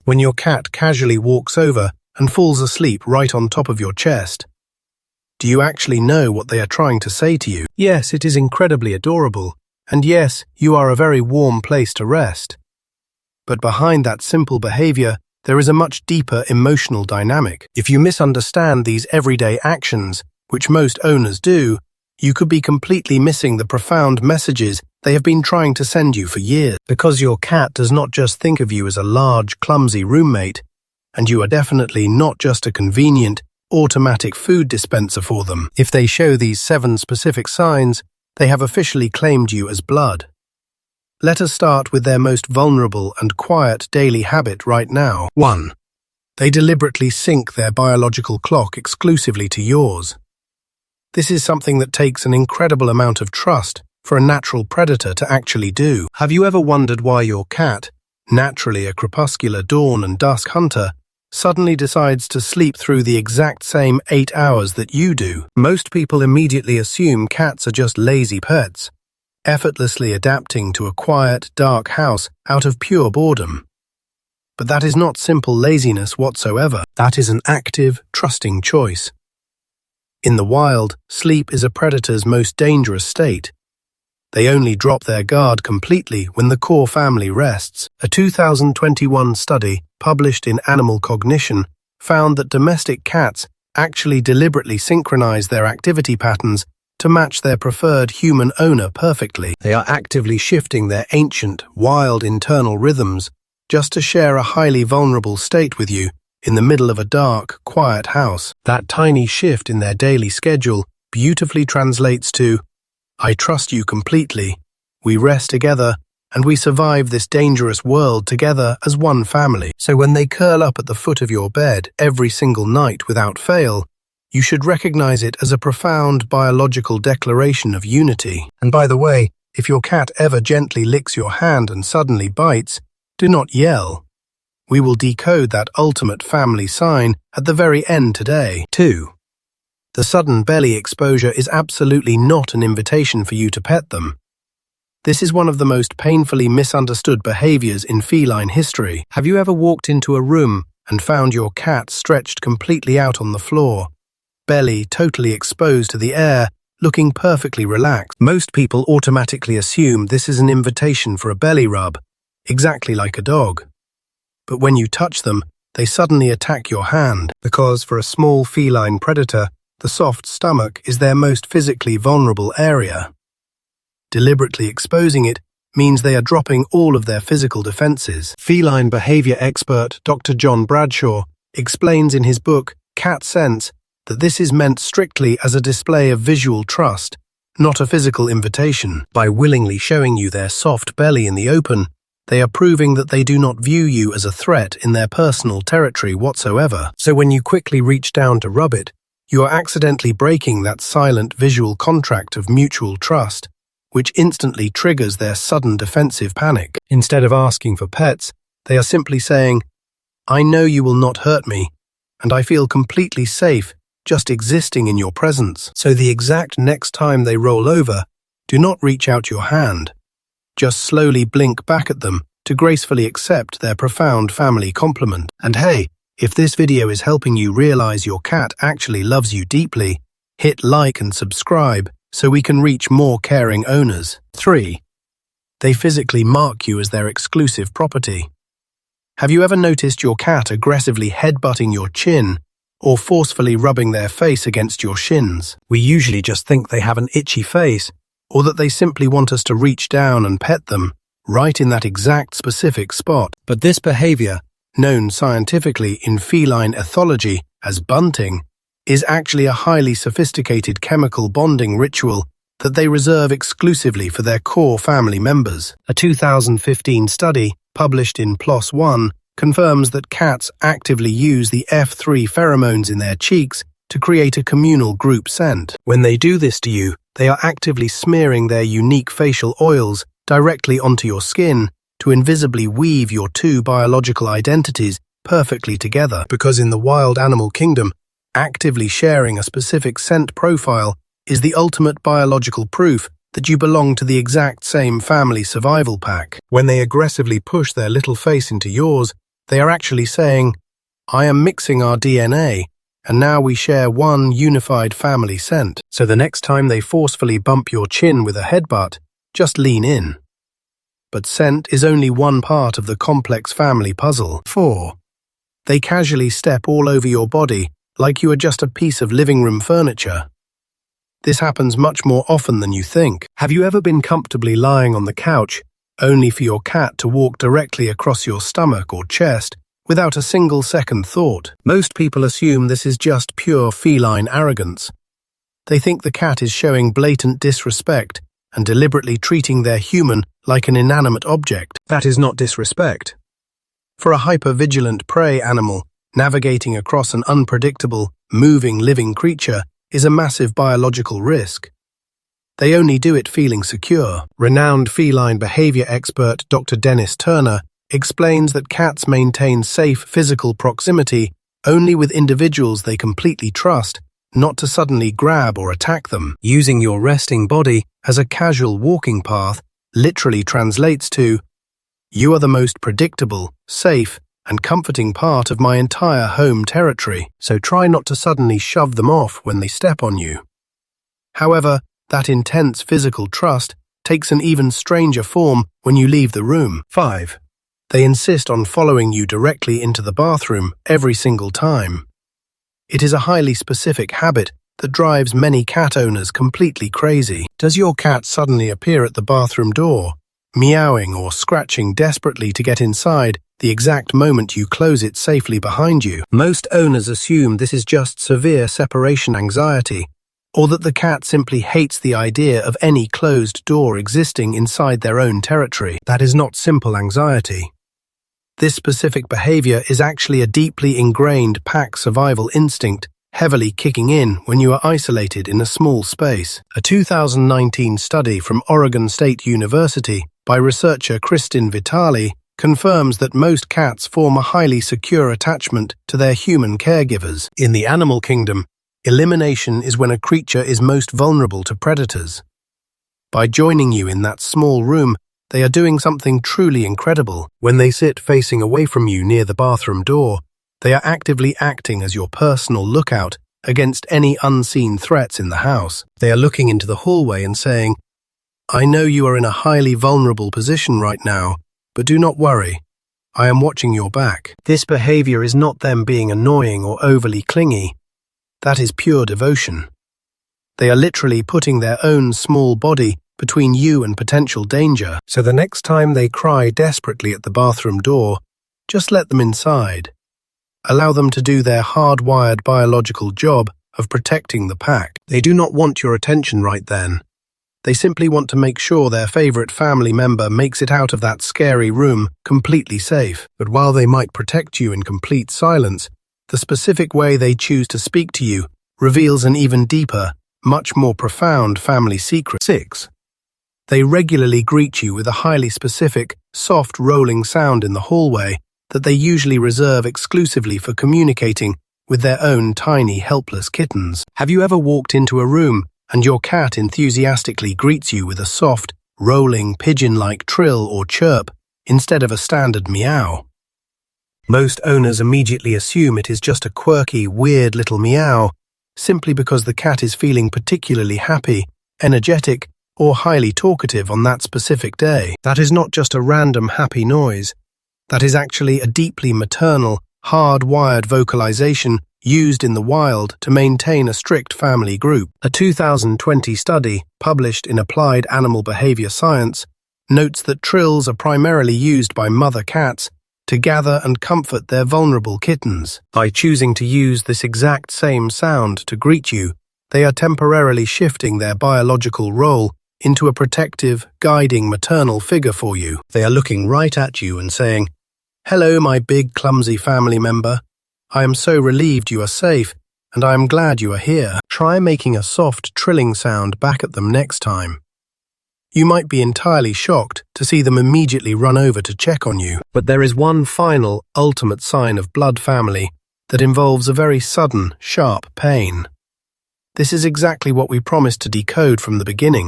When your cat casually walks over and falls asleep right on top of your chest, do you actually know what they are trying to say to you? Yes, it is incredibly adorable, and yes, you are a very warm place to rest. But behind that simple behavior, there is a much deeper emotional dynamic. If you misunderstand these everyday actions, which most owners do, you could be completely missing the profound messages they have been trying to send you for years. Because your cat does not just think of you as a large, clumsy roommate, and you are definitely not just a convenient, automatic food dispenser for them. If they show these 7 specific signs, they have officially claimed you as blood. Let us start with their most vulnerable and quiet daily habit right now. 1. They deliberately sync their biological clock exclusively to yours. This is something that takes an incredible amount of trust for a natural predator to actually do. Have you ever wondered why your cat, naturally a crepuscular dawn and dusk hunter, suddenly decides to sleep through the exact same 8 hours that you do? Most people immediately assume cats are just lazy pets, effortlessly adapting to a quiet, dark house out of pure boredom. But that is not simple laziness whatsoever. That is an active, trusting choice. In the wild, sleep is a predator's most dangerous state. They only drop their guard completely when the core family rests. A 2021 study published in Animal Cognition found that domestic cats actually deliberately synchronize their activity patterns to match their preferred human owner perfectly. They are actively shifting their ancient, wild internal rhythms just to share a highly vulnerable state with you in the middle of a dark, quiet house. That tiny shift in their daily schedule beautifully translates to, "I trust you completely, we rest together, and we survive this dangerous world together as one family." So when they curl up at the foot of your bed every single night without fail, you should recognize it as a profound biological declaration of unity. And by the way, if your cat ever gently licks your hand and suddenly bites, do not yell. We will decode that ultimate family sign at the very end today. 2. The sudden belly exposure is absolutely not an invitation for you to pet them. This is one of the most painfully misunderstood behaviors in feline history. Have you ever walked into a room and found your cat stretched completely out on the floor, belly totally exposed to the air, looking perfectly relaxed? Most people automatically assume this is an invitation for a belly rub, exactly like a dog. But when you touch them, they suddenly attack your hand, because for a small feline predator, the soft stomach is their most physically vulnerable area. Deliberately exposing it means they are dropping all of their physical defenses. Feline behavior expert Dr. John Bradshaw explains in his book, Cat Sense, that this is meant strictly as a display of visual trust, not a physical invitation. By willingly showing you their soft belly in the open, they are proving that they do not view you as a threat in their personal territory whatsoever. So when you quickly reach down to rub it, you are accidentally breaking that silent visual contract of mutual trust, which instantly triggers their sudden defensive panic. Instead of asking for pets, they are simply saying, "I know you will not hurt me, and I feel completely safe just existing in your presence." So the exact next time they roll over, do not reach out your hand. Just slowly blink back at them to gracefully accept their profound family compliment. And hey, if this video is helping you realize your cat actually loves you deeply, hit like and subscribe so we can reach more caring owners. 3. They physically mark you as their exclusive property. Have you ever noticed your cat aggressively headbutting your chin or forcefully rubbing their face against your shins? We usually just think they have an itchy face, or that they simply want us to reach down and pet them, right in that exact specific spot. But this behavior, known scientifically in feline ethology as bunting, is actually a highly sophisticated chemical bonding ritual that they reserve exclusively for their core family members. A 2015 study, published in PLOS One, confirms that cats actively use the F3 pheromones in their cheeks to create a communal group scent. When they do this to you, they are actively smearing their unique facial oils directly onto your skin to invisibly weave your two biological identities perfectly together. Because in the wild animal kingdom, actively sharing a specific scent profile is the ultimate biological proof that you belong to the exact same family survival pack. When they aggressively push their little face into yours, They are actually saying, I am mixing our DNA, and now we share one unified family scent. So the next time they forcefully bump your chin with a headbutt, just lean in. But scent is only one part of the complex family puzzle. 4. They casually step all over your body like you are just a piece of living room furniture. This happens much more often than you think. Have you ever been comfortably lying on the couch only for your cat to walk directly across your stomach or chest without a single second thought? Most people assume this is just pure feline arrogance. They think the cat is showing blatant disrespect and deliberately treating their human like an inanimate object. That is not disrespect. For a hyper-vigilant prey animal, navigating across an unpredictable, moving living creature is a massive biological risk. They only do it feeling secure. Renowned feline behavior expert Dr. Dennis Turner explains that cats maintain safe physical proximity only with individuals they completely trust, not to suddenly grab or attack them. Using your resting body as a casual walking path literally translates to, you are the most predictable, safe, and comforting part of my entire home territory, so try not to suddenly shove them off when they step on you. However, that intense physical trust takes an even stranger form when you leave the room. 5. They insist on following you directly into the bathroom every single time. It is a highly specific habit that drives many cat owners completely crazy. Does your cat suddenly appear at the bathroom door, meowing or scratching desperately to get inside the exact moment you close it safely behind you? Most owners assume this is just severe separation anxiety, or that the cat simply hates the idea of any closed door existing inside their own territory. That is not simple anxiety. This specific behavior is actually a deeply ingrained pack survival instinct, heavily kicking in when you are isolated in a small space. A 2019 study from Oregon State University by researcher Kristin Vitale confirms that most cats form a highly secure attachment to their human caregivers. In the animal kingdom, elimination is when a creature is most vulnerable to predators. By joining you in that small room, they are doing something truly incredible. When they sit facing away from you near the bathroom door, they are actively acting as your personal lookout against any unseen threats in the house. They are looking into the hallway and saying, I know you are in a highly vulnerable position right now, but do not worry. I am watching your back. This behavior is not them being annoying or overly clingy. That is pure devotion. They are literally putting their own small body between you and potential danger. So the next time they cry desperately at the bathroom door, just let them inside. Allow them to do their hardwired biological job of protecting the pack. They do not want your attention right then. They simply want to make sure their favorite family member makes it out of that scary room completely safe. But while they might protect you in complete silence, the specific way they choose to speak to you reveals an even deeper, much more profound family secret. 6. They regularly greet you with a highly specific, soft rolling sound in the hallway that they usually reserve exclusively for communicating with their own tiny, helpless kittens. Have you ever walked into a room and your cat enthusiastically greets you with a soft, rolling, pigeon-like trill or chirp instead of a standard meow? Most owners immediately assume it is just a quirky, weird little meow, simply because the cat is feeling particularly happy, energetic, or highly talkative on that specific day. That is not just a random happy noise. That is actually a deeply maternal, hardwired vocalization used in the wild to maintain a strict family group. A 2020 study, published in Applied Animal Behavior Science, notes that trills are primarily used by mother cats to gather and comfort their vulnerable kittens. By choosing to use this exact same sound to greet you, they are temporarily shifting their biological role into a protective, guiding maternal figure for you. They are looking right at you and saying, Hello, my big, clumsy family member. I am so relieved you are safe, and I am glad you are here. Try making a soft, trilling sound back at them next time. You might be entirely shocked to see them immediately run over to check on you. But there is one final, ultimate sign of blood family that involves a very sudden, sharp pain. This is exactly what we promised to decode from the beginning.